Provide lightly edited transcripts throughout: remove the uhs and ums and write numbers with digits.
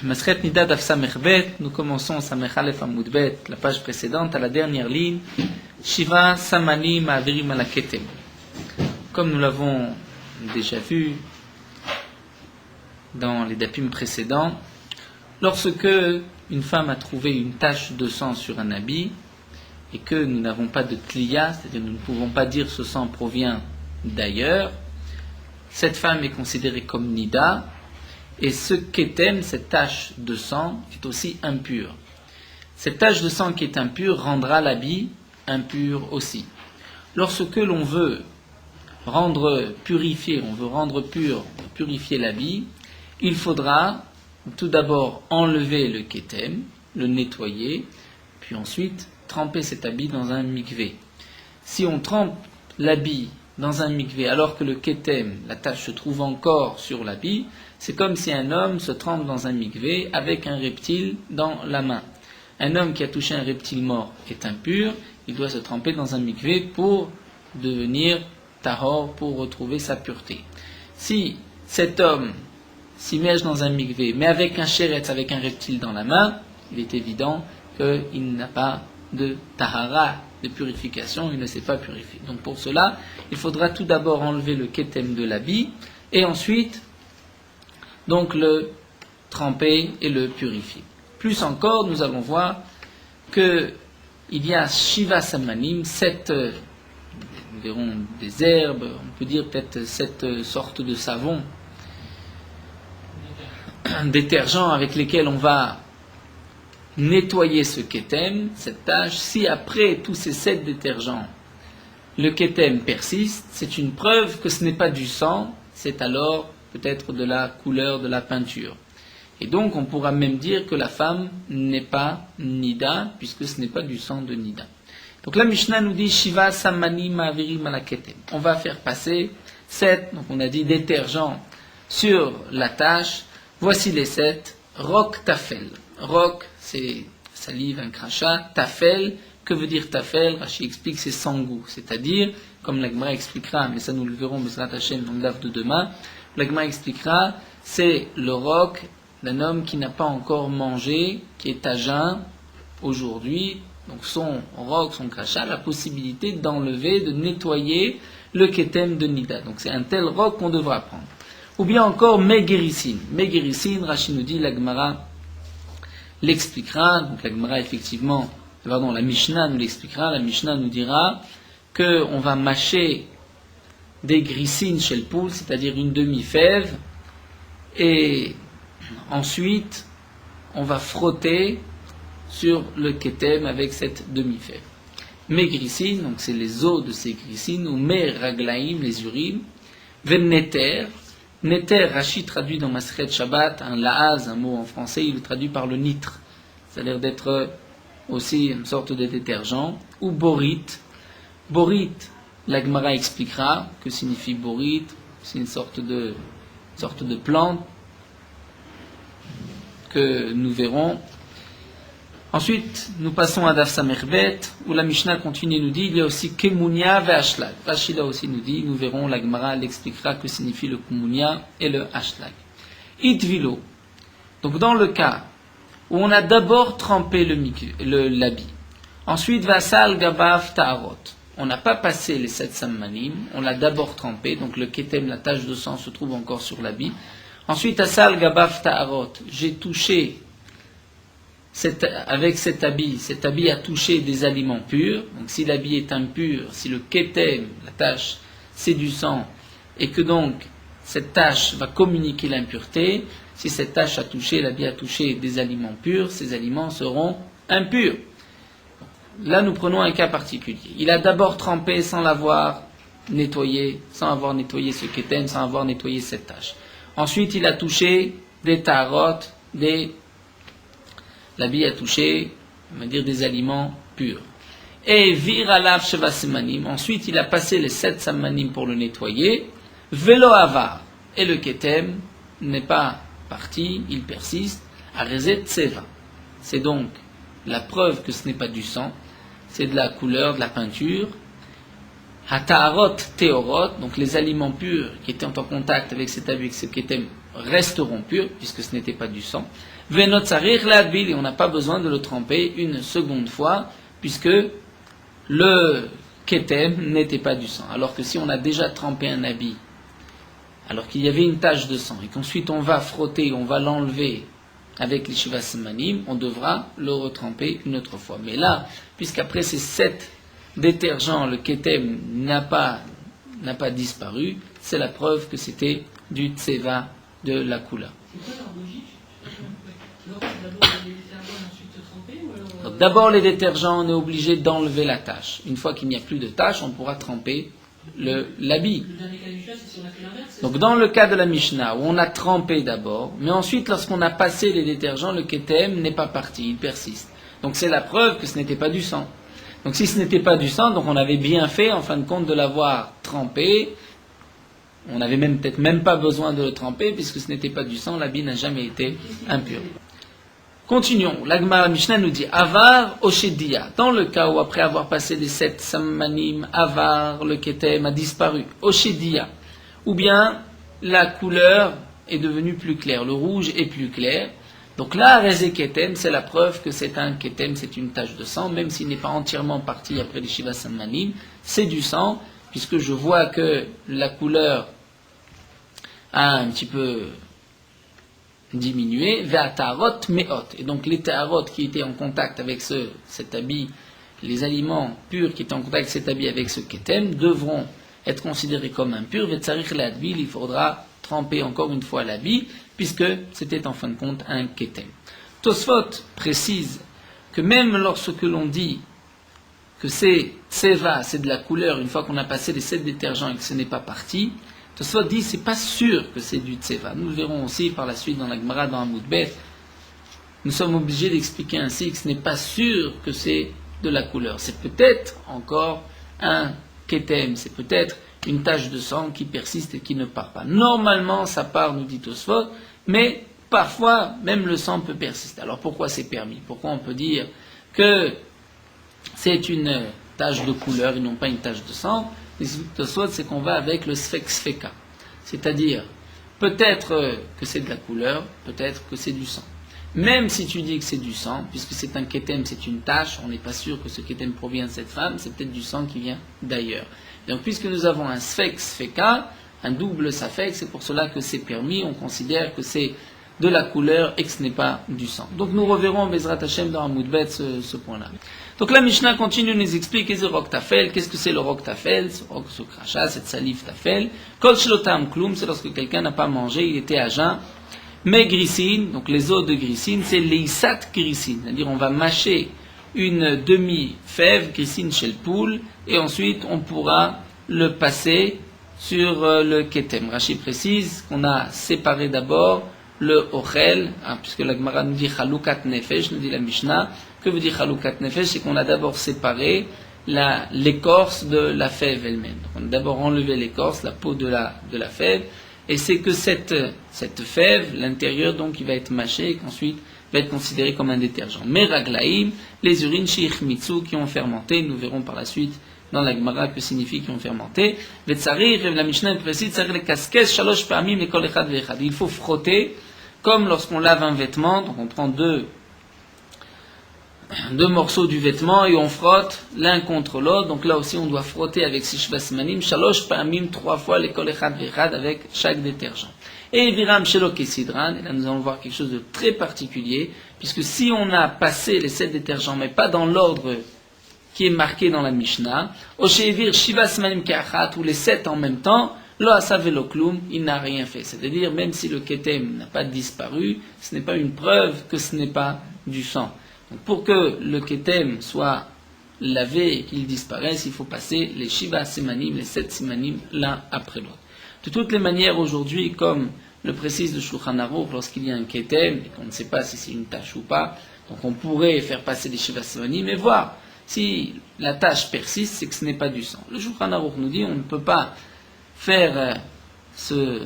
Masret Nida Daf Samech Bet, nous commençons Samech Aleph Amud Bet, la page précédente, à la dernière ligne, Shiva Samani Ma'avirim ala Ketem. Comme nous l'avons déjà vu dans les dapim précédents, lorsque une femme a trouvé une tache de sang sur un habit et que nous n'avons pas de tliya, c'est-à-dire nous ne pouvons pas dire ce sang provient d'ailleurs, cette femme est considérée comme Nida. Et ce ketem, cette tache de sang, est aussi impure. Cette tache de sang qui est impure rendra l'habit impur aussi. Lorsque l'on veut rendre purifier, on veut rendre pur, purifier l'habit, il faudra tout d'abord enlever le ketem, le nettoyer, puis ensuite tremper cet habit dans un mikvé. Si on trempe l'habit dans un mikvé alors que le ketem, la tache, se trouve encore sur l'habit, c'est comme si un homme se trempe dans un mikvé avec un reptile dans la main. Un homme qui a touché un reptile mort est impur, il doit se tremper dans un mikvé pour devenir tahor, pour retrouver sa pureté. Si cet homme s'immerge dans un mikvé, mais avec un shéretz, avec un reptile dans la main, il est évident qu'il n'a pas de tahara, de purification, il ne s'est pas purifié. Donc pour cela, il faudra tout d'abord enlever le ketem de l'habit, et ensuite donc le tremper et le purifier. Plus encore, nous allons voir qu'il y a Shiva Samanim, nous verrons des herbes, on peut dire peut-être 7 sortes de savons, détergents avec lesquels on va nettoyer ce ketem, cette tache. Si après tous ces 7 détergents, le ketem persiste, c'est une preuve que ce n'est pas du sang, c'est alors peut-être de la couleur de la peinture. Et donc on pourra même dire que la femme n'est pas Nida, puisque ce n'est pas du sang de Nida. Donc la Mishnah nous dit Shiva Samani Ma'avirim ala Ketem. On va faire passer 7, donc on a dit détergents sur la tache. Voici les 7. Rok Tafel. Rok, c'est salive, un crachat. Tafel, que veut dire Tafel? Rashi explique c'est sans goût, c'est-à-dire, comme la Gemara expliquera, mais ça nous le verrons Bezrat Hashem dans le daf de demain, la Gemara expliquera, c'est le roc d'un homme qui n'a pas encore mangé, qui est à jeun aujourd'hui, donc son roc, son crachat, la possibilité d'enlever, de nettoyer le ketem de Nida. Donc c'est un tel roc qu'on devra prendre. Ou bien encore Megérissine. Megérissine, Rashi nous dit, la Gemara l'expliquera, donc la Gemara effectivement, pardon, la Mishnah nous l'expliquera, la Mishnah nous dira qu'on va mâcher des grissines chez le poule, c'est-à-dire une demi-fève, et ensuite on va frotter sur le ketem avec cette demi-fève. Mes grissines, donc c'est les os de ces grissines, ou mes raglaïm, les urines, ven neter. Neter, Rashi traduit dans Masret Shabbat, un laaz, un mot en français, il le traduit par le nitre, ça a l'air d'être aussi une sorte de détergent, ou borit. Borit, la Gemara expliquera que signifie borit, c'est une sorte de plante que nous verrons. Ensuite, nous passons à Daf Samech Bet, où la Mishnah continue et nous dit, il y a aussi Kemunia ve Ashlag. Rashi là aussi nous dit, nous verrons, la Gemara l'expliquera que signifie le Kemunia et le Ashlag. Itvilo. Donc dans le cas où on a d'abord trempé l'habit, ensuite Vasal Gabav Ta'arot. On n'a pas passé les 7 sammanim, on l'a d'abord trempé, donc le ketem, la tache de sang, se trouve encore sur l'habit. Ensuite, Asal Gabav Ta'arot, j'ai touché, avec cet habit a touché des aliments purs, donc si l'habit est impur, si le ketem, la tache, c'est du sang, et que donc cette tache va communiquer l'impureté, si cette tache a touché, l'habit a touché des aliments purs, ces aliments seront impurs. Là, nous prenons un cas particulier. Il a d'abord trempé sans l'avoir nettoyé, sans avoir nettoyé ce ketem, sans avoir nettoyé cette tache. Ensuite, il a touché des tarot, l'habit a touché, on va dire, des aliments purs. Et viralav sheva semanim. Ensuite, il a passé les 7 samanim pour le nettoyer. Velo avar. Et le ketem n'est pas parti, il persiste. Arezet tseva. C'est donc la preuve que ce n'est pas du sang. C'est de la couleur, de la peinture. Hataharot teorot, donc les aliments purs qui étaient en contact avec cet habit, avec ce ketem, resteront purs, puisque ce n'était pas du sang. Venot sarir l'adbil, et on n'a pas besoin de le tremper une seconde fois, puisque le ketem n'était pas du sang. Alors que si on a déjà trempé un habit, alors qu'il y avait une tache de sang, et qu'ensuite on va frotter, on va l'enlever avec les shivas semanim, on devra le retremper une autre fois. Mais là, puisqu'après ces 7 détergents, le ketem n'a pas disparu, c'est la preuve que c'était du tseva de la couleur. C'est quoi leur logique? D'abord les détergents et ensuite se tremper ou alors... Donc, d'abord les détergents, on est obligé d'enlever la tache. Une fois qu'il n'y a plus de tache, on pourra tremper l'habit. Le dernier cas du chat, c'est si on a fait l'inverse. Donc dans le cas de la Mishnah, où on a trempé d'abord, mais ensuite lorsqu'on a passé les détergents, le ketem n'est pas parti, il persiste. Donc c'est la preuve que ce n'était pas du sang. Donc si ce n'était pas du sang, donc on avait bien fait en fin de compte de l'avoir trempé. On n'avait peut-être même pas besoin de le tremper, puisque ce n'était pas du sang, l'habit n'a jamais été impur. Continuons. L'Agmara Mishnah nous dit Avar Oshedia. Dans le cas où après avoir passé les 7 sammanim, Avar, le ketem a disparu. Oshedia. Ou bien la couleur est devenue plus claire. Le rouge est plus clair. Donc là, Rezé ketem, c'est la preuve que c'est un ketem, c'est une tache de sang, même s'il n'est pas entièrement parti après les Shiva sammanim. C'est du sang, puisque je vois que la couleur a un petit peu diminué, ve'atarot me'ot. Et donc les ta'arot qui étaient en contact avec cet habit, les aliments purs qui étaient en contact avec cet habit, avec ce ketem, devront être considérés comme impurs. Ve'tsarich l'adbil, il faudra tremper encore une fois l'habit, puisque c'était en fin de compte un ketem. Tosfot précise que même lorsque l'on dit que c'est tseva, c'est de la couleur, une fois qu'on a passé les 7 détergents et que ce n'est pas parti, Tosfot dit c'est pas sûr que c'est du tseva. Nous le verrons aussi par la suite dans la Gemara, dans Amud Bet. Nous sommes obligés d'expliquer ainsi que ce n'est pas sûr que c'est de la couleur. C'est peut-être encore un ketem, c'est peut-être une tache de sang qui persiste et qui ne part pas. Normalement, ça part, nous dit Tosfot, mais parfois, même le sang peut persister. Alors pourquoi c'est permis? Pourquoi on peut dire que c'est une tache de couleur et non pas une tache de sang? Tosfot, c'est qu'on va avec le sfek sfeka. C'est-à-dire, peut-être que c'est de la couleur, peut-être que c'est du sang. Même si tu dis que c'est du sang, puisque c'est un ketem, c'est une tache, on n'est pas sûr que ce ketem provient de cette femme, c'est peut-être du sang qui vient d'ailleurs. Donc, puisque nous avons un sfek sfeka, un double safek, c'est pour cela que c'est permis, on considère que c'est de la couleur et que ce n'est pas du sang. Donc nous reverrons Bezrat Hashem dans Amud Bet ce point-là. Donc la Mishnah continue, nous explique qu'est-ce que c'est le rok tafel, ce crachat, cette salive tafel. Kol shlotam klum, c'est lorsque quelqu'un n'a pas mangé, il était à jeun. Mais glycine, donc les os de glycine, c'est leissat glycine, c'est-à-dire on va mâcher une demi-fève, glycine chez le poule, et ensuite on pourra le passer sur le ketem. Rashi précise qu'on a séparé d'abord le ochel, puisque la Gemara nous dit chalukat nefesh, nous dit la Mishnah. Que veut dire chalukat nefesh? C'est qu'on a d'abord séparé l'écorce de la fève elle-même. Donc on a d'abord enlevé l'écorce, la peau de la fève, et c'est que cette fève, l'intérieur donc, qui va être mâché, et qu'ensuite va être considéré comme un détergent. Mais raglaïm, les urines sheich mitsu qui ont fermenté, nous verrons par la suite dans la Gemara que signifie qui ont fermenté. Vetsarir, la Mishnah précise, tsarir le kaskes, shalosh pa'amim, le kol echad ve'echad. Il faut frotter, comme lorsqu'on lave un vêtement, donc on prend deux morceaux du vêtement et on frotte l'un contre l'autre. Donc là aussi on doit frotter avec sishvas manim, shalosh pa'amim, 3 fois les kol echad ve'echad avec chaque détergent. Et viram shelo kesidran, et là nous allons voir quelque chose de très particulier, puisque si on a passé les 7 détergents, mais pas dans l'ordre qui est marqué dans la Mishnah, Oshevir Shivas Manim Keachat, ou les 7 en même temps, Lo Asavelo Klum, il n'a rien fait. C'est-à-dire, même si le ketem n'a pas disparu, ce n'est pas une preuve que ce n'est pas du sang. Donc, pour que le ketem soit lavé et qu'il disparaisse, il faut passer les Shivas Simanim, les 7 Simanim, l'un après l'autre. De toutes les manières, aujourd'hui, comme le précise le Shulchan Aruch, lorsqu'il y a un ketem, et qu'on ne sait pas si c'est une tache ou pas, donc on pourrait faire passer les Shivas Simanim et voir. Si la tache persiste, c'est que ce n'est pas du sang. Le Shulchan Aruch nous dit on ne peut pas faire cette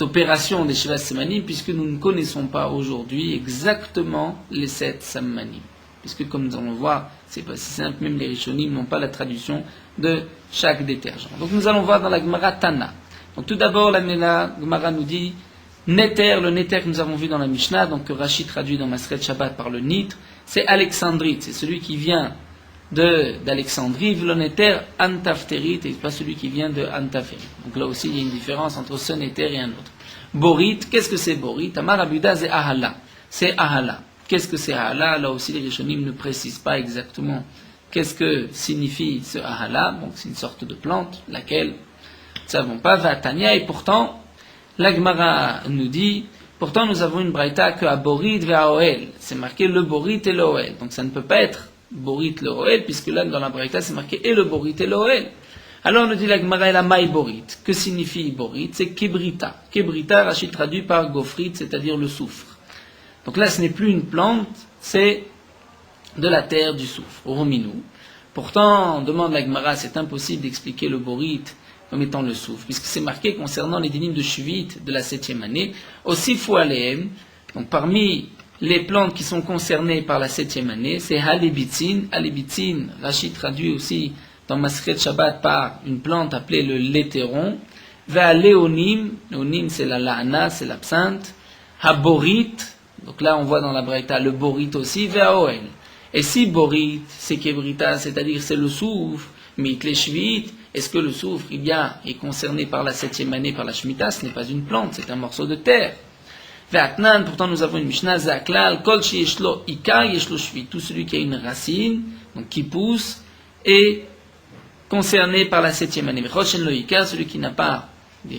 opération des Shivas Samanim puisque nous ne connaissons pas aujourd'hui exactement les 7 Samanim. puisque comme nous allons voir, c'est pas si simple, même les Rishonim n'ont pas la traduction de chaque détergent. Donc nous allons voir dans la Gemara Tana. Donc tout d'abord, la Gemara nous dit Néter, le Néter que nous avons vu dans la Mishnah, donc que Rashi traduit dans Masret Shabbat par le Nitre, c'est Alexandrite, c'est celui qui vient d'Alexandrie, le Néter Antafterit, et pas celui qui vient de Antaferit. Donc là aussi, il y a une différence entre ce Néter et un autre. Borit, qu'est-ce que c'est Borit? Amar Abuda, c'est Ahala. C'est Ahala. Qu'est-ce que c'est Ahala? Là aussi, les Rishonim ne précisent pas exactement qu'est-ce que signifie ce Ahala. Donc c'est une sorte de plante, laquelle, nous ne savons pas, Vatania, et pourtant, la Gemara nous dit, pourtant nous avons une braïta que à Borit ve à Oel. C'est marqué le Borit et le Oel. Donc ça ne peut pas être Borit le Oel, puisque là dans la braïta c'est marqué et le Borit et le Oel. Alors nous dit la Gemara la Maï Borit. Que signifie Borit? C'est Kebrita. Kebrita, Rachid traduit par Gofrit, c'est-à-dire le soufre. Donc là ce n'est plus une plante, c'est de la terre, du soufre, au Rominou. Pourtant, demande la Gemara, c'est impossible d'expliquer le Borit comme étant le soufre, puisque c'est marqué concernant les dynimes de Shuvit de la 7e année, aussi Foualéem, donc parmi les plantes qui sont concernées par la 7e année, c'est Halebitzin. Halebitzin, Rachid traduit aussi dans Masret Shabbat par une plante appelée le létéron, Ve Léonim, Léonim c'est la lana, c'est l'absinthe, Haborit, donc là on voit dans la Braïta le Borit aussi, Ve Oel. Et si Borit, c'est Kebrita, c'est-à-dire c'est le soufre, Mit les Shvit, est-ce que le soufre, est concerné par la 7e année, par la Shemitah? Ce n'est pas une plante, c'est un morceau de terre. Ve'atnan, pourtant nous avons une Mishnah, Zaklal, Kol Sheyeshlo Ika, Yeshlo Shvit. Tout celui qui a une racine, donc qui pousse, est concerné par la 7e année. Vechoshen lo Ika, celui qui n'a pas, de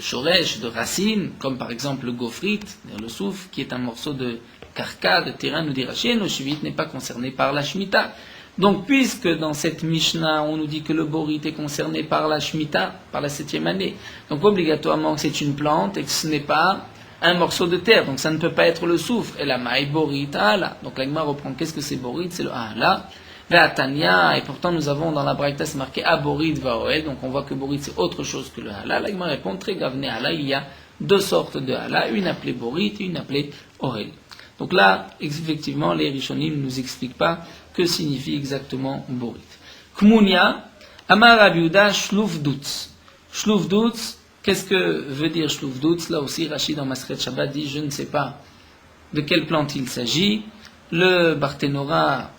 shoresh, de racine, comme par exemple le gofrit, le soufre, qui est un morceau de carca, de terrain, nous dit Rashi, le Shvit n'est pas concerné par la Shemitah. Donc, puisque dans cette Mishnah, on nous dit que le Borit est concerné par la Shemitah, par la 7e année, donc obligatoirement que c'est une plante et que ce n'est pas un morceau de terre, donc ça ne peut pas être le soufre. Et la Maï Borit, Ahala. Donc l'Agma reprend, qu'est-ce que c'est Borit? C'est le Ahala. Ve'atania, et pourtant nous avons dans la Braïta, c'est marqué Aborit Vaoel, donc on voit que Borit c'est autre chose que le Ahala. L'Agma répond, très gavne Ahala, il y a deux sortes de Ahala, une appelée Borit et une appelée Orel. Donc là, effectivement, les Rishonim ne nous expliquent pas que signifie exactement Borit. Kmunia, Amar Abiuda, Shlufdutz. Shlufdutz, qu'est-ce que veut dire Shlufdutz? Là aussi, Rachid dans Masret Shabbat dit, je ne sais pas de quelle plante il s'agit. Le Barthénora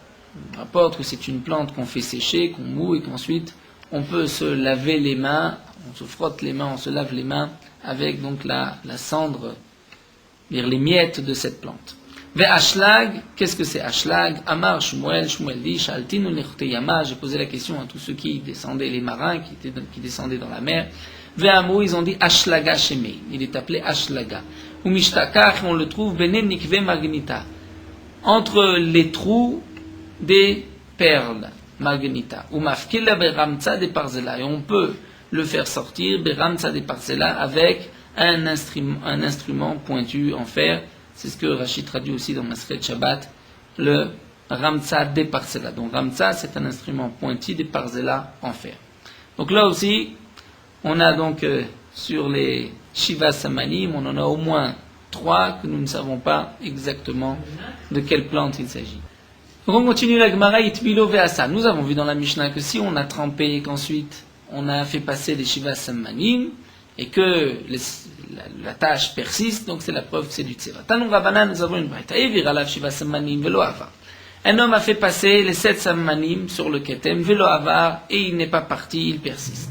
rapporte que c'est une plante qu'on fait sécher, qu'on moue et qu'ensuite on peut se laver les mains, on se frotte les mains, on se lave les mains avec donc la cendre, les miettes de cette plante. Ve'ashlag, qu'est-ce que c'est Ashlag? Amar Shmuel dit, Shaltinu Nechuteyama, j'ai posé la question à tous ceux qui descendaient, les marins qui descendaient dans la mer. Ve'amou, ils ont dit Ashlaga Shemei, il est appelé Ashlaga. Ou Mishtakach, on le trouve Benen Nikve Magnita, entre les trous des perles Magnita. Ou Mafkila Beramtsa de Parzela, et on peut le faire sortir Beramtsa de Parzela avec un instrument pointu en fer. C'est ce que Rachid traduit aussi dans Masret Shabbat, le Ramtsa de Parzela. Donc Ramtsa, c'est un instrument pointu de Parzela en fer. Donc là aussi, on a donc sur les Shiva Samanim, on en a au moins 3 que nous ne savons pas exactement de quelle plante il s'agit. Donc on continue la Gemara Itbilo Veasa. Nous avons vu dans la Mishnah que si on a trempé et qu'ensuite on a fait passer les Shiva Samanim, et que la tâche persiste, donc c'est la preuve que c'est du tseva. Tanou Rabbanan, nous avons une braïta. Evir alav shiva samanim velo avar. Un homme a fait passer les 7 samanim sur le ketem, velo avar, et il n'est pas parti, il persiste.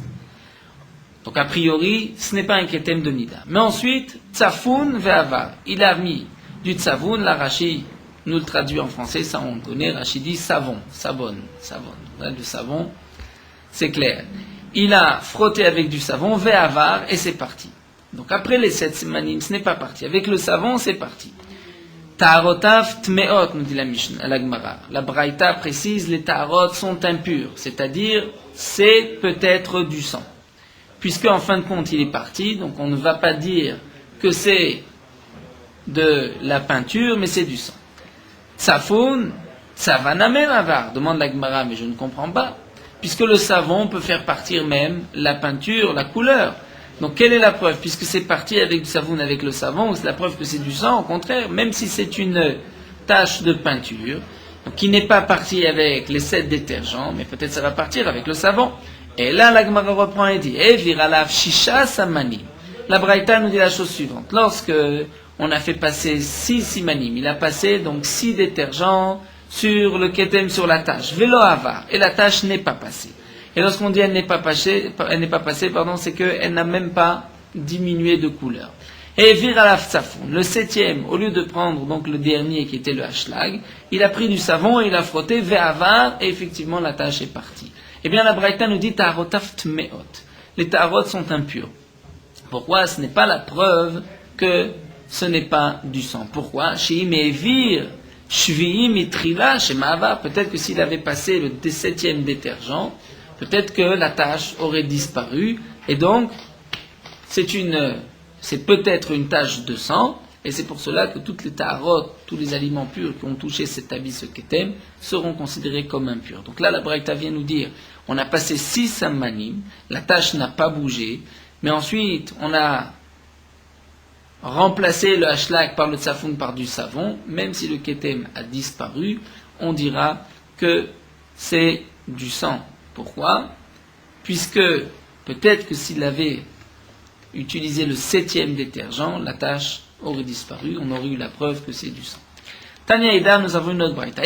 Donc a priori, ce n'est pas un ketem de nida. Mais ensuite, tsafoun ve avar. Il a mis du tsavoun, la Rashi nous le traduit en français, ça on connaît, Rashi dit savon, savon. Là, le savon, c'est clair. Il a frotté avec du savon, ve'avar, et c'est parti. Donc après les 7 semanim, ce n'est pas parti. Avec le savon, c'est parti. Ta'arotav tmeot, nous dit la Mishnah, la Gemara. La Braïta précise, les ta'arot sont impurs, c'est-à-dire, c'est peut-être du sang. Puisque en fin de compte, il est parti, donc on ne va pas dire que c'est de la peinture, mais c'est du sang. Tsafoun, tsavanamen avar, demande la Gemara, mais je ne comprends pas. Puisque le savon peut faire partir même la peinture, la couleur. Donc quelle est la preuve? Puisque c'est parti avec du savon, avec le savon, c'est la preuve que c'est du sang, au contraire, même si c'est une tache de peinture, donc qui n'est pas partie avec les 7 détergents, mais peut-être ça va partir avec le savon. Et là, la Gemara reprend et dit, viralav shisha samani. La Braïta nous dit la chose suivante. Lorsque on a fait passer 6 simanim, il a passé donc 6 détergents sur le ketem, sur la tâche. Velo avar. Et la tâche n'est pas passée. Et lorsqu'on dit elle n'est pas passée, c'est qu'elle n'a même pas diminué de couleur. Et viralav tsafoun, le 7e, au lieu de prendre donc le dernier qui était le hashlag, il a pris du savon et il a frotté ve'avar, et effectivement la tâche est partie. Eh bien la Braïta nous dit ta'arotaf tmeot. Les ta'arot sont impurs. Pourquoi? Ce n'est pas la preuve que ce n'est pas du sang. Pourquoi? Peut-être que s'il avait passé le 7e détergent, peut-être que la tache aurait disparu, et donc c'est peut-être une tache de sang, et c'est pour cela que toutes les taharotes, tous les aliments purs qui ont touché cet habit, ce ketem, seront considérés comme impurs. Donc là, la Braïta vient nous dire, on a passé 6 sammanim, la tache n'a pas bougé, mais ensuite, on a remplacé le hashlag par le tsafoun par du savon, même si le ketem a disparu, on dira que c'est du sang. Pourquoi? Puisque peut-être que s'il avait utilisé le 7e détergent, la tache aurait disparu, on aurait eu la preuve que c'est du sang. Tanya Ida, nous avons une autre braïta.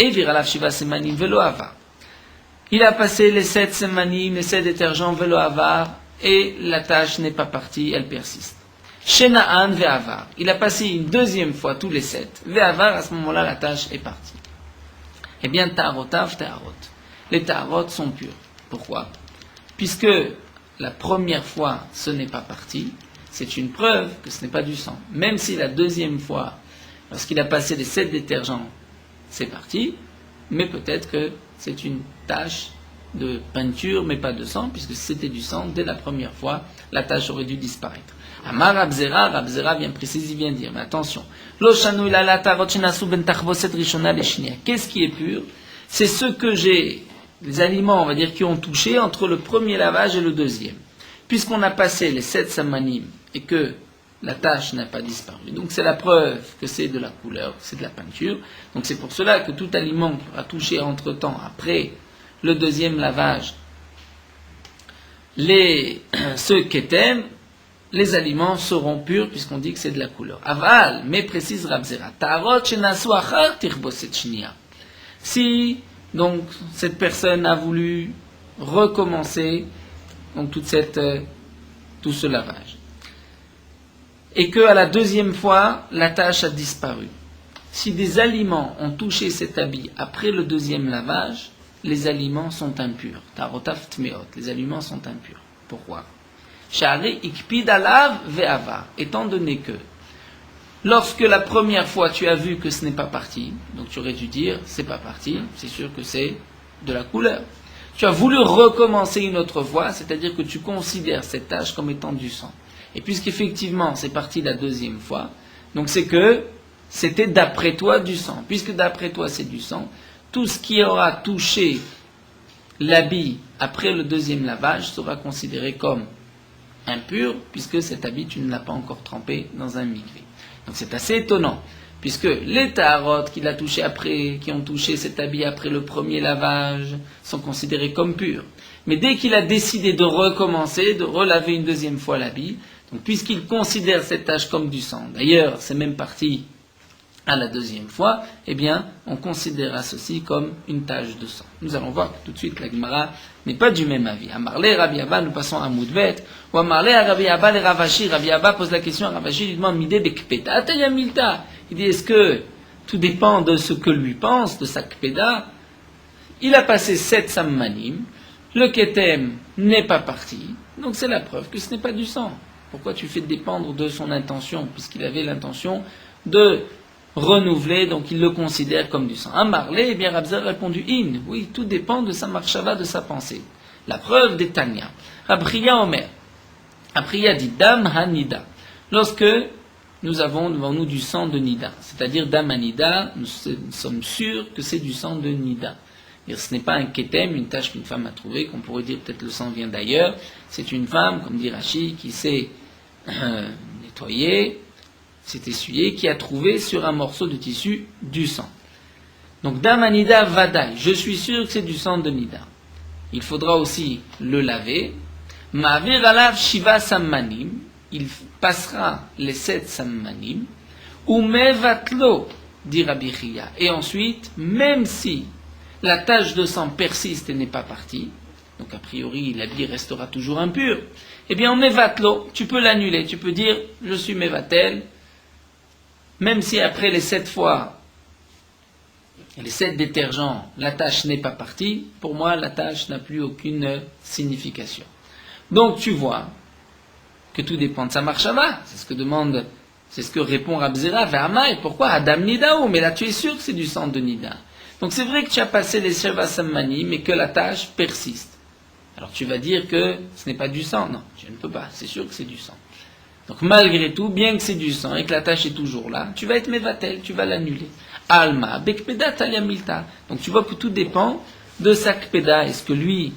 Il a passé les 7 semanim, les 7 détergents velo avar, et la tache n'est pas partie, elle persiste. Shena'an ve'avar. Il a passé une deuxième fois tous les 7. Ve'avar, à ce moment-là, la tache est partie. Eh bien, ta'arotav ta'arot. Les ta'arot sont purs. Pourquoi? Puisque la première fois, ce n'est pas parti, c'est une preuve que ce n'est pas du sang. Même si la deuxième fois, lorsqu'il a passé les 7 détergents, c'est parti, mais peut-être que c'est une tache de peinture, mais pas de sang, puisque si c'était du sang, dès la première fois, la tache aurait dû disparaître. Amar Rabzera vient préciser, il vient dire, mais attention, qu'est-ce qui est pur? C'est ce que j'ai, les aliments, on va dire, qui ont touché entre le premier lavage et le deuxième. Puisqu'on a passé les 7 samanim et que la tache n'a pas disparu. Donc c'est la preuve que c'est de la couleur, c'est de la peinture. Donc c'est pour cela que tout aliment a touché entre-temps, après le deuxième lavage, ceux ketem, les aliments seront purs puisqu'on dit que c'est de la couleur. Aval, mais précise Rabzera, ta'arot shenasu achar tirboset shnia. Si donc cette personne a voulu recommencer donc tout ce lavage, et que à la deuxième fois la tache a disparu. Si des aliments ont touché cet habit après le deuxième lavage, les aliments sont impurs. Ta'arotaf tmeot, les aliments sont impurs. Pourquoi? Shari ikpid alav ve'avar. Étant donné que lorsque la première fois tu as vu que ce n'est pas parti, donc tu aurais dû dire c'est pas parti, c'est sûr que c'est de la couleur. Tu as voulu recommencer une autre fois, c'est-à-dire que tu considères cette tache comme étant du sang. Et puisqu'effectivement c'est parti la deuxième fois, donc c'est que c'était d'après toi du sang. Puisque d'après toi c'est du sang, tout ce qui aura touché l'habit après le deuxième lavage sera considéré comme impur, puisque cet habit tu ne l'as pas encore trempé dans un mikvé. Donc c'est assez étonnant, puisque les ta'arot qu'il a touché après, qui ont touché cet habit après le premier lavage, sont considérés comme purs. Mais dès qu'il a décidé de recommencer, de relaver une deuxième fois l'habit, donc puisqu'il considère cette tache comme du sang, d'ailleurs c'est même parti à la deuxième fois, eh bien, on considérera ceci comme une tache de sang. Nous allons voir que tout de suite la Gemara n'est pas du même avis. Amarlé, Rabbi Abba, nous passons à Moudbet, ou Amarlé, Rabbi Abba, les Ravashi. Rabbi Abba pose la question à Ravashi, il lui demande Midé Bekpeda, Ataya Milta. Il dit, est-ce que tout dépend de ce que lui pense, de sa Kpeda? Il a passé 7 sammanim, le Ketem n'est pas parti, donc c'est la preuve que ce n'est pas du sang. Pourquoi tu fais dépendre de son intention, puisqu'il avait l'intention de renouvelé, donc il le considère comme du sang. Amarlé, eh bien Rabzera a répondu in. Oui, tout dépend de sa marchava, de sa pensée. La preuve des Tanya. Rabriya Omer. Apriya dit Dam Hanida. Lorsque nous avons devant nous du sang de Nida, c'est-à-dire Dam Hanida, nous sommes sûrs que c'est du sang de Nida. Et ce n'est pas un ketem, une tâche qu'une femme a trouvée, qu'on pourrait dire peut-être le sang vient d'ailleurs. C'est une femme, comme dit Rashi, qui s'est nettoyée, s'est essuyé, qui a trouvé sur un morceau de tissu du sang. Donc Damanida Vadaï, je suis sûr que c'est du sang de Nida. Il faudra aussi le laver. Ma'avir alav Shiva Sammanim, il passera les 7 Sammanim. Ou Mevatlo, dit Rabbi Chia. Et ensuite, même si la tache de sang persiste et n'est pas partie, donc a priori l'habit restera toujours impur, eh bien on Mevatlo, tu peux l'annuler, tu peux dire je suis Mevatel, même si après les 7 fois, les 7 détergents, la tache n'est pas partie, pour moi la tache n'a plus aucune signification. Donc tu vois que tout dépend de sa marchava, c'est ce que répond Rabzera, Ve'ama, et pourquoi Adam Nidaou, mais là tu es sûr que c'est du sang de Nida. Donc c'est vrai que tu as passé les Sheva Sammani, mais que la tache persiste. Alors tu vas dire que ce n'est pas du sang, non, tu ne peux pas, c'est sûr que c'est du sang. Donc malgré tout, bien que c'est du sang et que la tache est toujours là, tu vas être Mevatel, tu vas l'annuler. Alma, Bekpeda Taliamilta. Donc tu vois que tout dépend de sa Kpeda, est-ce que lui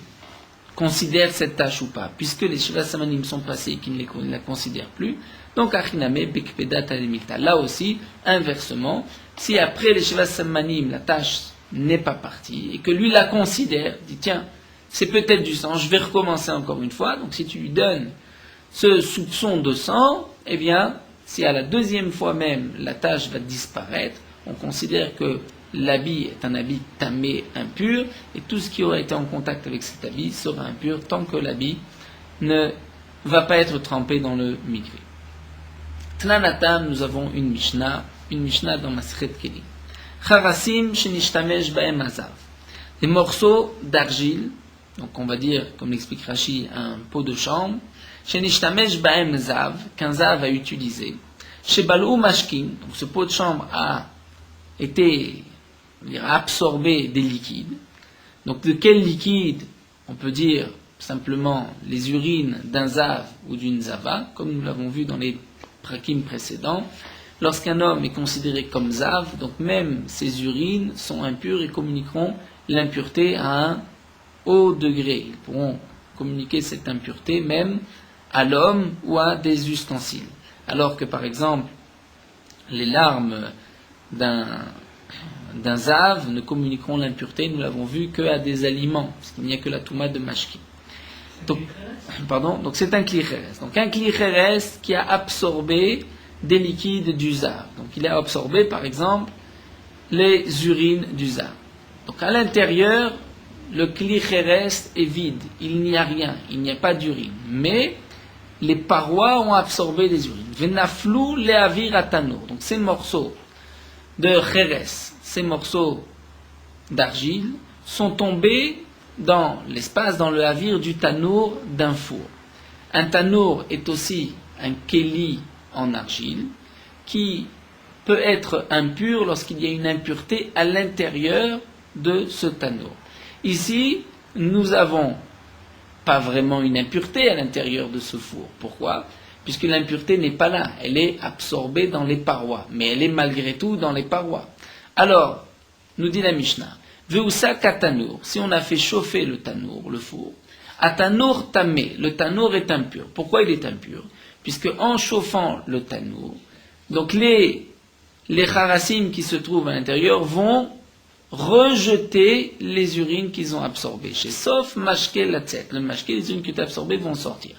considère cette tâche ou pas, puisque les Shiva Samanim sont passés et qu'il ne la considère plus. Donc Achiname Bekpeda Taliamilta. Là aussi, inversement, si après les Shiva Samanim, la tâche n'est pas partie et que lui la considère, dit tiens, c'est peut-être du sang, je vais recommencer encore une fois. Donc si tu lui donnes ce soupçon de sang, eh bien, si à la deuxième fois même la tache va disparaître, on considère que l'habit est un habit tamé, impur, et tout ce qui aura été en contact avec cet habit sera impur tant que l'habit ne va pas être trempé dans le mikvé. Tnanatam, nous avons une Mishnah dans Masechet Kelim. Charasim shenishtamesh baem azav. Des morceaux d'argile, donc on va dire, comme l'explique Rashi, un pot de chambre, shenishtamesh baem zav, qu'un zav a utilisé. Shebalou mashkin, donc ce pot de chambre a été absorbé des liquides. Donc de quel liquide? On peut dire simplement les urines d'un zav ou d'une zava, comme nous l'avons vu dans les prakim précédents. Lorsqu'un homme est considéré comme zav, donc même ses urines sont impures et communiqueront l'impureté à un haut degré. Ils pourront communiquer cette impureté même à l'homme ou à des ustensiles. Alors que par exemple, les larmes d'un zav ne communiqueront l'impureté, nous l'avons vu, qu'à des aliments, parce qu'il n'y a que la touma de mashki. Donc c'est un klicheres. Donc un klicheres qui a absorbé des liquides du zav. Donc il a absorbé par exemple les urines du zav. Donc à l'intérieur, le klicheres est vide, il n'y a rien, il n'y a pas d'urine. Mais les parois ont absorbé les urines. Venaflou leavir atano. Donc ces morceaux de cheres, ces morceaux d'argile, sont tombés dans l'espace, dans le havir du tanour d'un four. Un tanour est aussi un keli en argile qui peut être impur lorsqu'il y a une impureté à l'intérieur de ce tanour. Ici, nous avons pas vraiment une impureté à l'intérieur de ce four. Pourquoi? Puisque l'impureté n'est pas là, elle est absorbée dans les parois, mais elle est malgré tout dans les parois. Alors, nous dit la Mishnah, Veusa katanour, si on a fait chauffer le tanour, le four, atanour tamé, le tanour est impur. Pourquoi il est impur? Puisque en chauffant le tanour, donc les charasim qui se trouvent à l'intérieur vont rejeter les urines qu'ils ont absorbées. Chez sauf mashke latzet, le mashke, les urines qui ont été absorbées vont sortir.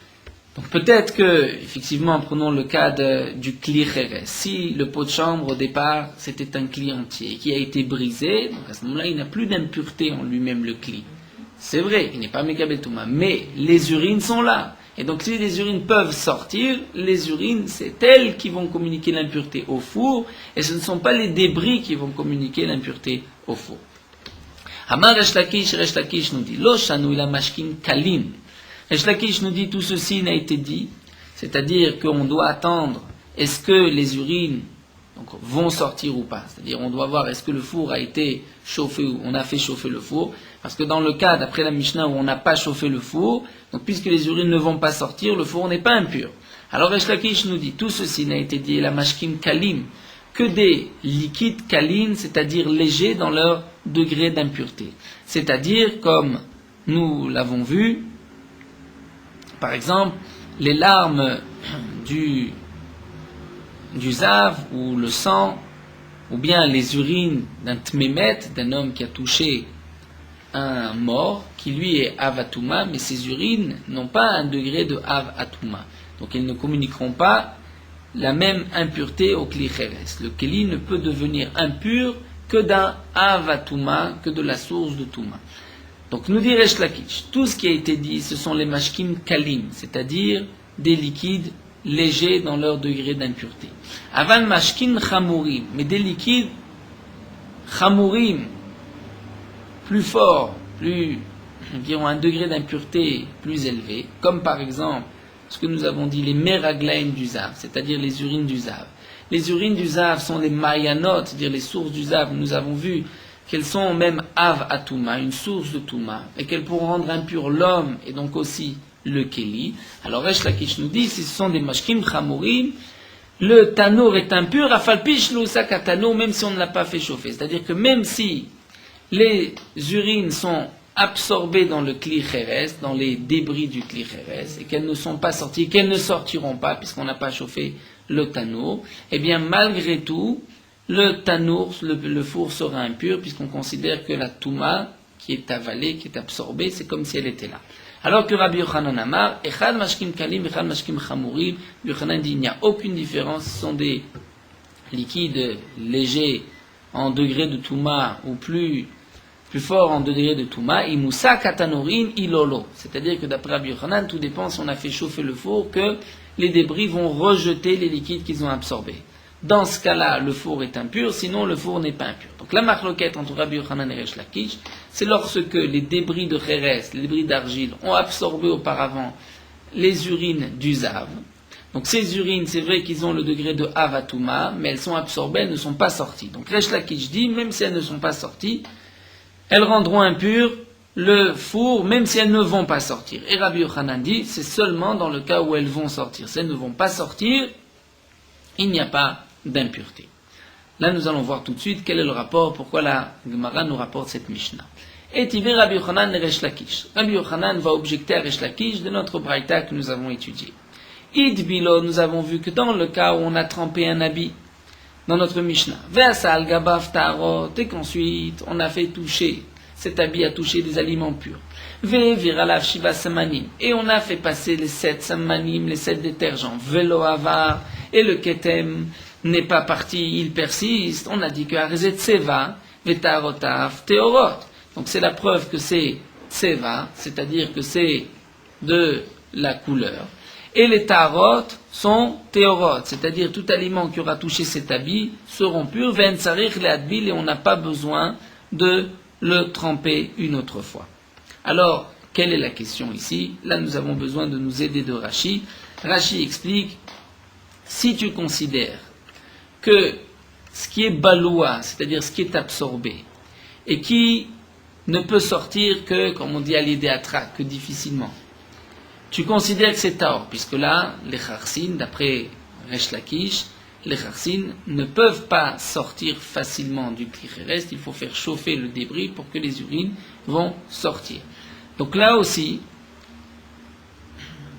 Donc peut-être que, effectivement, prenons le cas du kli cheres. Si le pot de chambre au départ c'était un kli entier qui a été brisé, donc à ce moment-là il n'a plus d'impureté en lui-même le kli. C'est vrai, il n'est pas mekabel touma, mais les urines sont là. Et donc si les urines peuvent sortir, les urines c'est elles qui vont communiquer l'impureté au four, et ce ne sont pas les débris qui vont communiquer l'impureté au four. Amar Resh Lakish nous dit, Lo shanu ila mashkin kalim. Resh Lakish nous dit, tout ceci n'a été dit, c'est-à-dire qu'on doit attendre, est-ce que les urines vont sortir ou pas, c'est-à-dire on doit voir est-ce que le four a été chauffé ou on a fait chauffer le four, parce que dans le cas d'après la Mishnah où on n'a pas chauffé le four, donc puisque les urines ne vont pas sortir, le four n'est pas impur. Alors Resh Lakish nous dit, tout ceci n'a été dit, la mashkim kalim, que des liquides kalim, c'est-à-dire légers dans leur degré d'impureté. C'est-à-dire, comme nous l'avons vu, par exemple, les larmes du zav ou le sang ou bien les urines d'un tmémet, d'un homme qui a touché un mort, qui lui est avatuma, mais ses urines n'ont pas un degré de avatuma. Donc elles ne communiqueront pas la même impureté au kli cheres. Le kli ne peut devenir impur que d'un avatuma, que de la source de tuma. Donc nous dit Resh Lakish, tout ce qui a été dit, ce sont les mashkim kalim, c'est-à-dire des liquides légers dans leur degré d'impureté. Avan mashkim chamurim, mais des liquides chamurim, plus forts, plus, qui ont un degré d'impureté plus élevé, comme par exemple ce que nous avons dit, les meraglaim du zav, c'est-à-dire les urines du zav. Les urines du zav sont les mayanot, c'est-à-dire les sources du zav. Nous avons vu qu'elles sont même av atuma, une source de tuma, et qu'elles pourront rendre impur l'homme et donc aussi le keli. Alors Resh Lakish nous dit, si ce sont des mashkim chamurim, le tanour est impur, afalpish l'ousak tanour, même si on ne l'a pas fait chauffer. C'est-à-dire que même si les urines sont absorbées dans le kli cheres, dans les débris du kli cheres, et qu'elles ne sont pas sorties, qu'elles ne sortiront pas puisqu'on n'a pas chauffé le tanour, eh bien malgré tout, le tanour, le four sera impur puisqu'on considère que la touma qui est avalée, qui est absorbée, c'est comme si elle était là. Alors que Rabbi Yochanan Amar, Echad mashkim kalim, Echad mashkim chamurim, Yochanan dit il n'y a aucune différence, ce sont des liquides légers en degré de touma ou plus fort en degré de touma, imusa katanorin ilolo. C'est-à-dire que d'après Rabbi Yochanan, tout dépend si on a fait chauffer le four, que les débris vont rejeter les liquides qu'ils ont absorbés. Dans ce cas-là, le four est impur, sinon le four n'est pas impur. Donc la marloquette entre Rabbi Yochanan et Resh Lakish, c'est lorsque les débris de Kheres, les débris d'argile, ont absorbé auparavant les urines du zav. Donc ces urines, c'est vrai qu'ils ont le degré de avatuma, mais elles sont absorbées, elles ne sont pas sorties. Donc Resh Lakish dit, même si elles ne sont pas sorties, elles rendront impur le four, même si elles ne vont pas sortir. Et Rabbi Yochanan dit, c'est seulement dans le cas où elles vont sortir. Si elles ne vont pas sortir, il n'y a pas d'impureté. Là, nous allons voir tout de suite quel est le rapport, pourquoi la Gemara nous rapporte cette Mishnah. Et Tivé Rabbi Yochanan et Resh Lakish. Rabbi Yochanan va objecter à Resh Lakish de notre braïta que nous avons étudié. Id Bilo, nous avons vu que dans le cas où on a trempé un habit, dans notre Mishnah, Ve'asal Gabav Tarot, et qu'ensuite on a fait toucher, cet habit a touché des aliments purs. Ve'viralav Shiva Samanim, et on a fait passer les 7 Samanim, les 7 détergents. Velo Avar, et le Ketem n'est pas parti, il persiste. On a dit que Arezet Tseva, Vetarotav Teorot. Donc c'est la preuve que c'est Tseva, c'est-à-dire que c'est de la couleur. Et les tarot sont théorot, c'est-à-dire tout aliment qui aura touché cet habit seront purs, ven sarich le adbil, et on n'a pas besoin de le tremper une autre fois. Alors, quelle est la question ici? Là, nous avons besoin de nous aider de Rashi. Rashi explique, si tu considères que ce qui est baloua, c'est-à-dire ce qui est absorbé, et qui ne peut sortir que, comme on dit à l'idéatra, que difficilement, tu considères que c'est taor, puisque là, les charsin, d'après Resh Lakish, les charsin ne peuvent pas sortir facilement du kli cheres, il faut faire chauffer le débris pour que les urines vont sortir. Donc là aussi,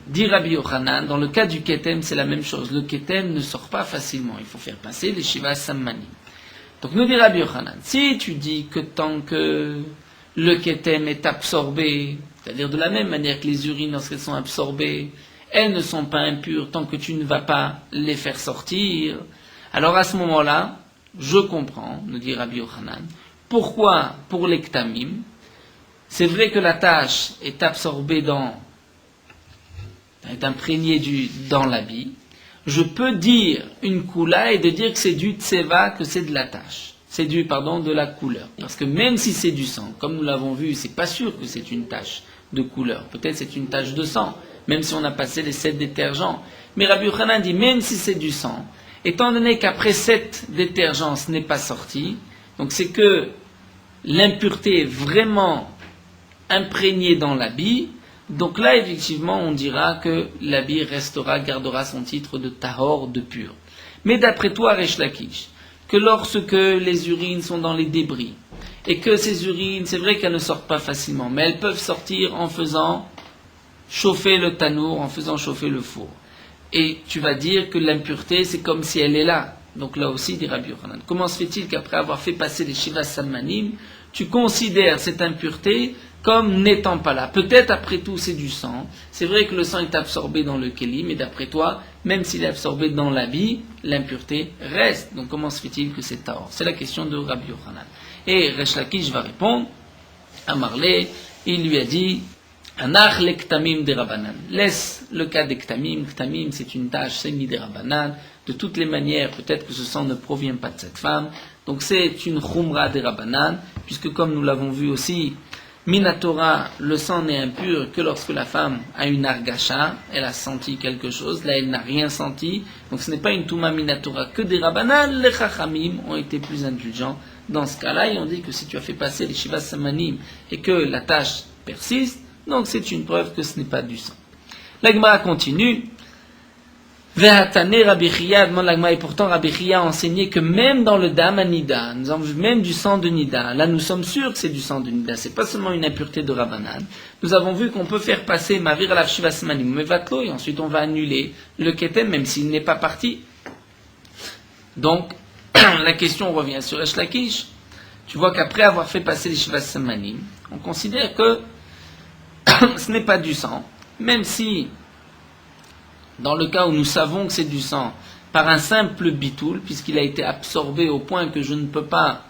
dit Rabbi Yochanan, dans le cas du ketem, c'est la même chose. Le ketem ne sort pas facilement, il faut faire passer les shiva sammanim. Donc nous dit Rabbi Yochanan, si tu dis que tant que le ketem est absorbé, c'est-à-dire de la même manière que les urines, lorsqu'elles sont absorbées, elles ne sont pas impures tant que tu ne vas pas les faire sortir, alors à ce moment-là, je comprends, nous dit Rabbi Yochanan, pourquoi pour les ktamim, c'est vrai que la tache est absorbée est imprégnée dans l'habit, je peux dire une koula et de dire que c'est du tseva, que c'est de la tache. C'est de la couleur. Parce que même si c'est du sang, comme nous l'avons vu, c'est pas sûr que c'est une tache de couleur. Peut-être c'est une tache de sang, même si on a passé les 7 détergents. Mais Rabbi Yochanan dit, même si c'est du sang, étant donné qu'après 7 détergents, ce n'est pas sorti, donc c'est que l'impureté est vraiment imprégnée dans l'habit, donc là, effectivement, on dira que l'habit gardera son titre de tahor, de pur. Mais d'après toi, Resh Lakish, que lorsque les urines sont dans les débris, et que ces urines, c'est vrai qu'elles ne sortent pas facilement, mais elles peuvent sortir en faisant chauffer le tanour, en faisant chauffer le four. Et tu vas dire que l'impureté, c'est comme si elle est là. Donc là aussi, dit Rabbi Yochanan, comment se fait-il qu'après avoir fait passer les Shivas Samanim, tu considères cette impureté comme n'étant pas là? Peut-être après tout c'est du sang. C'est vrai que le sang est absorbé dans le kéli, mais d'après toi, même s'il est absorbé dans l'habit, l'impureté reste. Donc comment se fait-il que c'est tahor? C'est la question de Rabbi Yochanan. Et Resh Lakish va répondre à Marley, il lui a dit Anach le ktamim de Rabbanan. Laisse le cas des ktamim. Ktamim, c'est une tâche semi des Rabbanan. De toutes les manières, peut-être que ce sang ne provient pas de cette femme. Donc c'est une chumra des Rabbanan, puisque comme nous l'avons vu aussi, Minatora, le sang n'est impur que lorsque la femme a une argacha, elle a senti quelque chose, là elle n'a rien senti, donc ce n'est pas une touma Minatora que des Rabbanan. Les Chachamim ont été plus indulgents dans ce cas-là, et on dit que si tu as fait passer les Shivas Samanim et que la tâche persiste, donc c'est une preuve que ce n'est pas du sang. La Gemara continue. Vehatane Rabbi Chia, demande la Gemara, et pourtant Rabbi Chia a enseigné que même dans le dam Nida, nous avons vu même du sang de Nida, là nous sommes sûrs que c'est du sang de Nida, c'est pas seulement une impureté de Rabbanan. Nous avons vu qu'on peut faire passer Mavir alav Shivas Samanim Mevatlo, et ensuite on va annuler le Ketem, même s'il n'est pas parti. Donc, la question revient sur Resh Lakish. Tu vois qu'après avoir fait passer les Shivas Samanim, on considère que ce n'est pas du sang, même si, dans le cas où nous savons que c'est du sang, par un simple bitoul, puisqu'il a été absorbé au point que je ne peux pas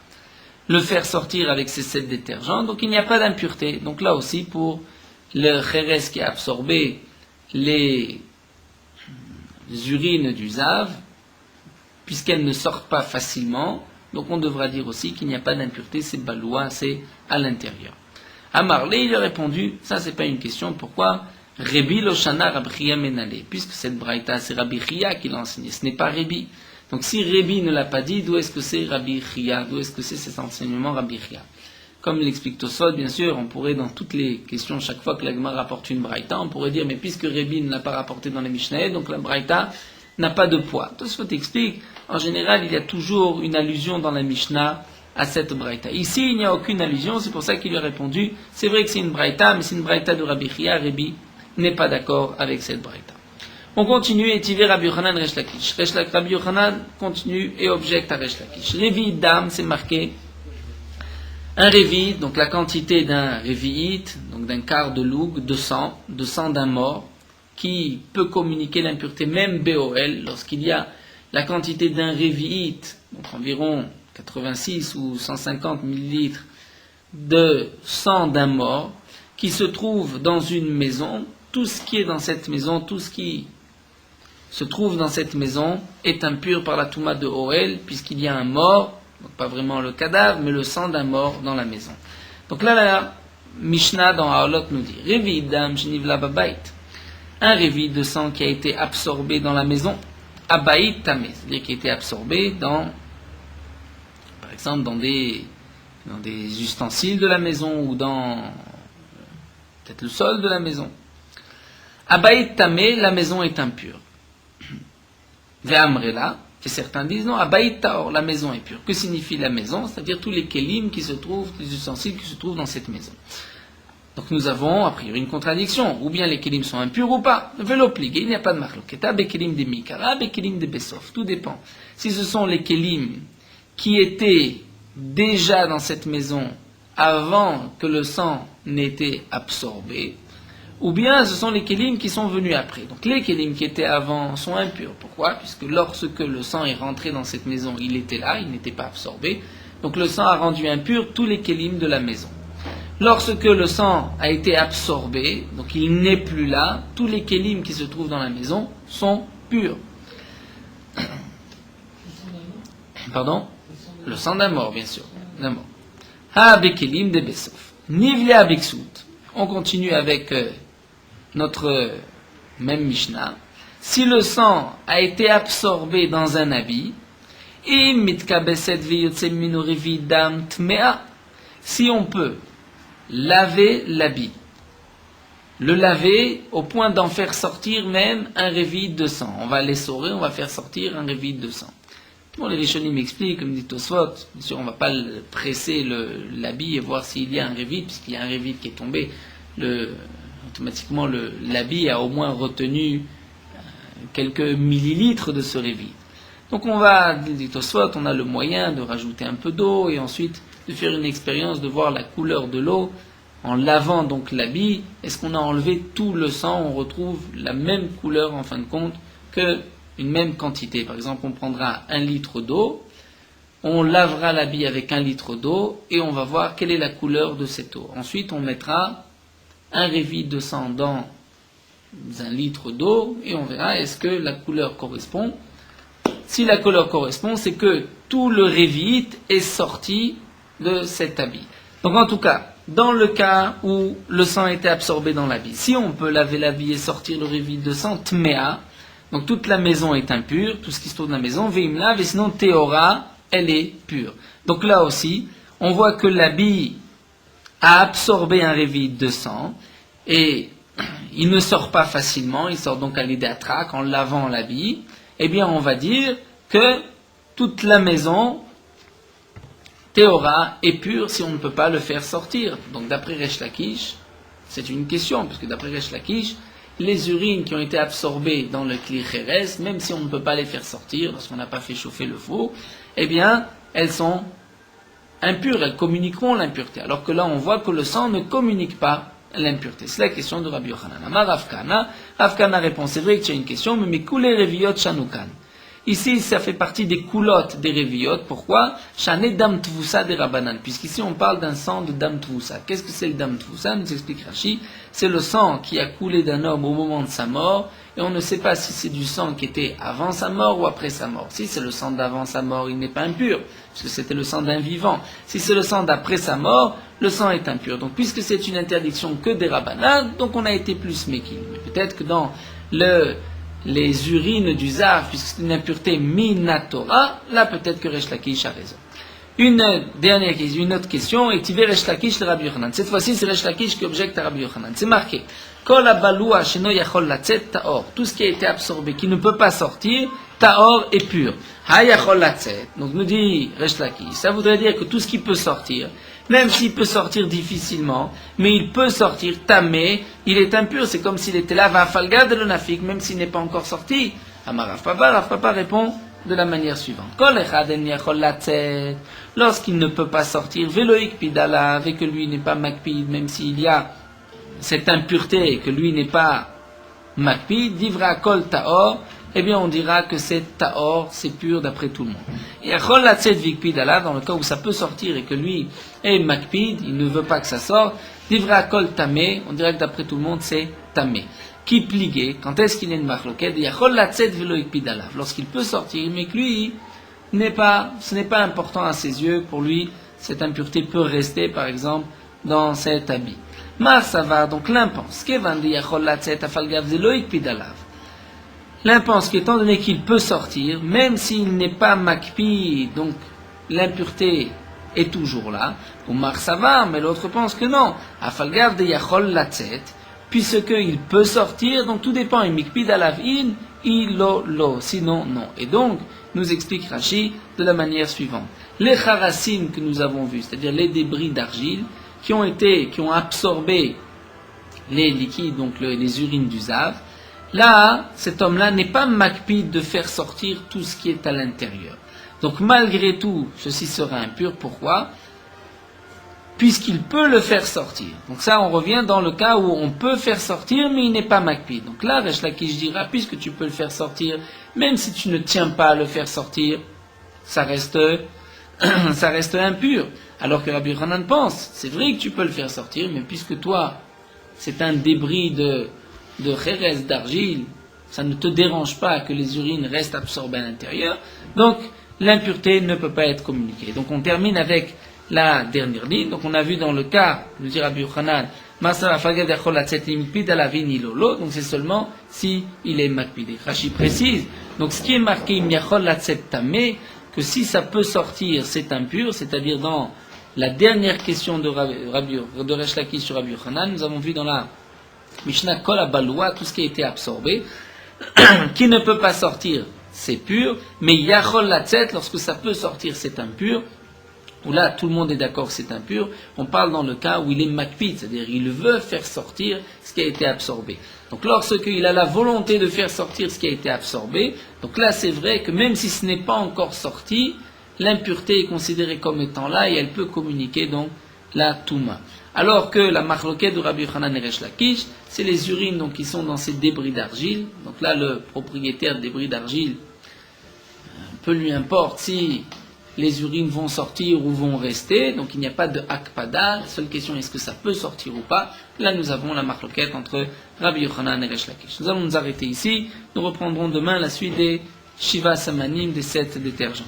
le faire sortir avec ces 7 détergents, donc il n'y a pas d'impureté. Donc là aussi, pour le kheres qui a absorbé les urines du zav, puisqu'elles ne sortent pas facilement, donc on devra dire aussi qu'il n'y a pas d'impureté, c'est baloua, c'est à l'intérieur. À Marley, il a répondu, ça c'est pas une question, pourquoi Rebi Loshana Rabbi Chia Menale, puisque cette braïta c'est Rabbi Chia qui l'a enseigné, ce n'est pas Rebi. Donc si Rebi ne l'a pas dit, d'où est-ce que c'est Rabbi Chia, d'où est-ce que c'est cet enseignement Rabbi Chia? Comme l'explique Tosfot, bien sûr, on pourrait dans toutes les questions, chaque fois que la Gemara rapporte une braïta, on pourrait dire, mais puisque Rebi ne l'a pas rapporté dans les Mishnah, donc la braïta n'a pas de poids. Tosfot explique, en général, il y a toujours une allusion dans la Mishnah à cette braïta. Ici, il n'y a aucune allusion, c'est pour ça qu'il lui a répondu, c'est vrai que c'est une braïta, mais c'est une braïta de Rabbi Chia, Rebi n'est pas d'accord avec cette braïta. On continue et tiver Rabbi Yochanan Resh Lakish. Rabbi Yochanan continue et objecte à Resh Lakish. Révi d'âme, c'est marqué un révi, donc la quantité d'un réviite, donc d'un quart de loug, de sang d'un mort, qui peut communiquer l'impureté, même BOL, lorsqu'il y a la quantité d'un réviite, donc environ 86 ou 150 millilitres de sang d'un mort, qui se trouve dans une maison. Tout ce qui est dans cette maison, tout ce qui se trouve dans cette maison est impur par la Touma de Oel, puisqu'il y a un mort, donc pas vraiment le cadavre, mais le sang d'un mort dans la maison. Donc là, la Mishnah dans Haolot nous dit Révi dam shenivla babait, un révi de sang qui a été absorbé dans la maison, abaït tamé, c'est-à-dire qui a été absorbé dans, par exemple, dans des ustensiles de la maison ou dans peut-être le sol de la maison. Abaït tamé, la maison est impure. Ve'amrela, et certains disent non, abaït taor, la maison est pure. Que signifie la maison? C'est-à-dire tous les kelim qui se trouvent, les ustensiles qui se trouvent dans cette maison. Donc nous avons a priori une contradiction. Ou bien les kelim sont impurs ou pas. Velopligé, il n'y a pas de marloquet. Bekelim de mikara, bekelim de besof. Tout dépend. Si ce sont les kelim qui étaient déjà dans cette maison avant que le sang n'ait été absorbé, ou bien ce sont les kélim qui sont venus après. Donc les kélim qui étaient avant sont impurs. Pourquoi? Puisque lorsque le sang est rentré dans cette maison, il était là, il n'était pas absorbé. Donc le sang a rendu impur tous les kélim de la maison. Lorsque le sang a été absorbé, donc il n'est plus là, tous les kélim qui se trouvent dans la maison sont purs. Pardon? Le sang d'un mort, bien sûr. D'un mort. Ha bekelim de besof. Nivlia biksout. On continue avec notre même Mishnah. Si le sang a été absorbé dans un habit, si on peut laver l'habit, le laver au point d'en faire sortir même un révide de sang. On va l'essorer, on va faire sortir un révide de sang. Bon, les Rishonim m'expliquent, comme dit Tosfot, bien sûr on ne va pas presser l'habit et voir s'il y a un révide, puisqu'il y a un révide qui est tombé, automatiquement l'habit a au moins retenu quelques millilitres de ce révide. Donc on va, dit Tosfot, on a le moyen de rajouter un peu d'eau et ensuite de faire une expérience de voir la couleur de l'eau en lavant donc l'habit. Est-ce qu'on a enlevé tout le sang? On retrouve la même couleur en fin de compte que une même quantité. Par exemple, on prendra 1 litre d'eau, on lavera l'habit avec 1 litre d'eau et on va voir quelle est la couleur de cette eau. Ensuite, on mettra un révis de sang dans 1 litre d'eau et on verra est-ce que la couleur correspond. Si la couleur correspond, c'est que tout le révit est sorti de cet habit. Donc en tout cas, dans le cas où le sang était absorbé dans l'habit, si on peut laver l'habit et sortir le révit de sang, tmea, donc toute la maison est impure, tout ce qui se trouve dans la maison, veimla, et sinon théora, elle est pure. Donc là aussi, on voit que l'habit a absorbé un révit de sang et il ne sort pas facilement, il sort donc à l'idéatrak en lavant l'habit. Eh bien, on va dire que toute la maison, théora, est pure si on ne peut pas le faire sortir. Donc, d'après Resh Lakish, c'est une question, parce que d'après Resh Lakish, les urines qui ont été absorbées dans le Kli Cheres, même si on ne peut pas les faire sortir, parce qu'on n'a pas fait chauffer le four, eh bien, elles sont impures, elles communiqueront l'impureté. Alors que là, on voit que le sang ne communique pas l'impureté. C'est la question de Rabbi Yochanan. Amar Rav Kana. Rav Kana répond, c'est vrai que tu as une question, mais coulé reviyot shanukan. Ici, ça fait partie des coulottes des reviyot. Pourquoi? Shané dam tvusa des rabanan. Puisqu'ici, on parle d'un sang de dam tvusa. Qu'est-ce que c'est le dam tvusa? Nous explique Rashi. C'est le sang qui a coulé d'un homme au moment de sa mort. Et on ne sait pas si c'est du sang qui était avant sa mort ou après sa mort. Si c'est le sang d'avant sa mort, il n'est pas impur, puisque c'était le sang d'un vivant. Si c'est le sang d'après sa mort, le sang est impur. Donc, puisque c'est une interdiction que des rabbanan, donc on a été plus méquille. Mais peut-être que dans les urines du Zav, puisque c'est une impureté minatora, là peut-être que Resh Lakish a raison. Une autre question, et Tivé Resh Lakish le Rabbi Yochanan. Cette fois-ci, c'est Resh Lakish qui objecte à Rabbi Yochanan. C'est marqué. Kol abalua sheno yachol latzet taor. Tout ce qui a été absorbé, qui ne peut pas sortir, taor est pur. Ha yachol latzet. Donc nous dit Resh Lakish, ça voudrait dire que tout ce qui peut sortir, même s'il peut sortir difficilement, mais il peut sortir tamé, il est impur. C'est comme s'il était là, va falga de l'onafik, même s'il n'est pas encore sorti. Amar Rav Papa répond de la manière suivante. Kol echaden yachol latzet. Lorsqu'il ne peut pas sortir, veloik pidala, et que lui n'est pas makpid, même s'il y a cette impureté et que lui n'est pas makpid, divra kol taor, eh bien on dira que c'est taor, c'est pur d'après tout le monde. Et achol latzet vikpidala, dans le cas où ça peut sortir et que lui est makpid, il ne veut pas que ça sorte, divra kol tamé, on dirait que d'après tout le monde c'est tamé. Qui pligué, quand est-ce qu'il est une machloket, et achol latzet veloik pidala, lorsqu'il peut sortir, mais que lui ce n'est pas important à ses yeux, pour lui cette impureté peut rester par exemple dans cet habit. Mar Savar, donc l'impense, l'impense qu'étant donné qu'il peut sortir, même s'il n'est pas makpi, donc l'impureté est toujours là, ou Mar Savar, mais l'autre pense que non, afalgav de yachol latzet, puisqu'il peut sortir, donc tout dépend, il mikpid alavin, lo, sinon non. Et donc, nous explique Rashi de la manière suivante. Les charasim que nous avons vus, c'est-à-dire les débris d'argile, qui ont absorbé les liquides, donc les urines du Zav, là, cet homme-là n'est pas makpid de faire sortir tout ce qui est à l'intérieur. Donc malgré tout, ceci sera impur. Pourquoi? Puisqu'il peut le faire sortir. Donc ça, on revient dans le cas où on peut faire sortir, mais il n'est pas makpid. Donc là, Resh Lakish dira, puisque tu peux le faire sortir, même si tu ne tiens pas à le faire sortir, ça reste impur. Alors que Rabbi Yochanan pense, c'est vrai que tu peux le faire sortir, mais puisque toi, c'est un débris de chérès, d'argile, ça ne te dérange pas que les urines restent absorbées à l'intérieur, donc l'impureté ne peut pas être communiquée. Donc on termine avec la dernière ligne. Donc on a vu dans le cas, nous dit Rabbi Yochanan, donc c'est seulement si il est makpidé. Rashi précise, donc ce qui est marqué que si ça peut sortir, c'est impur, c'est-à-dire dans la dernière question de Resh Lakish sur Rabbi Yochanan, nous avons vu dans la Mishnah Kol Abaloua, tout ce qui a été absorbé, qui ne peut pas sortir, c'est pur, mais Yachol Latzet, lorsque ça peut sortir, c'est impur. où là tout le monde est d'accord que c'est impur. On parle dans le cas où il est makpid, c'est-à-dire il veut faire sortir ce qui a été absorbé. Donc lorsqu'il a la volonté de faire sortir ce qui a été absorbé, donc là c'est vrai que même si ce n'est pas encore sorti, l'impureté est considérée comme étant là et elle peut communiquer donc la touma. Alors que la marloquette de Rabbi Yochanan et Resh Lakish, c'est les urines donc, qui sont dans ces débris d'argile. Donc là, le propriétaire de débris d'argile, peu lui importe si les urines vont sortir ou vont rester. Donc il n'y a pas de akpada. La seule question est est-ce que ça peut sortir ou pas. Là, nous avons la marloquette entre Rabbi Yochanan et Resh Lakish. Nous allons nous arrêter ici. Nous reprendrons demain la suite des Shiva Samanim, des 7 détergents.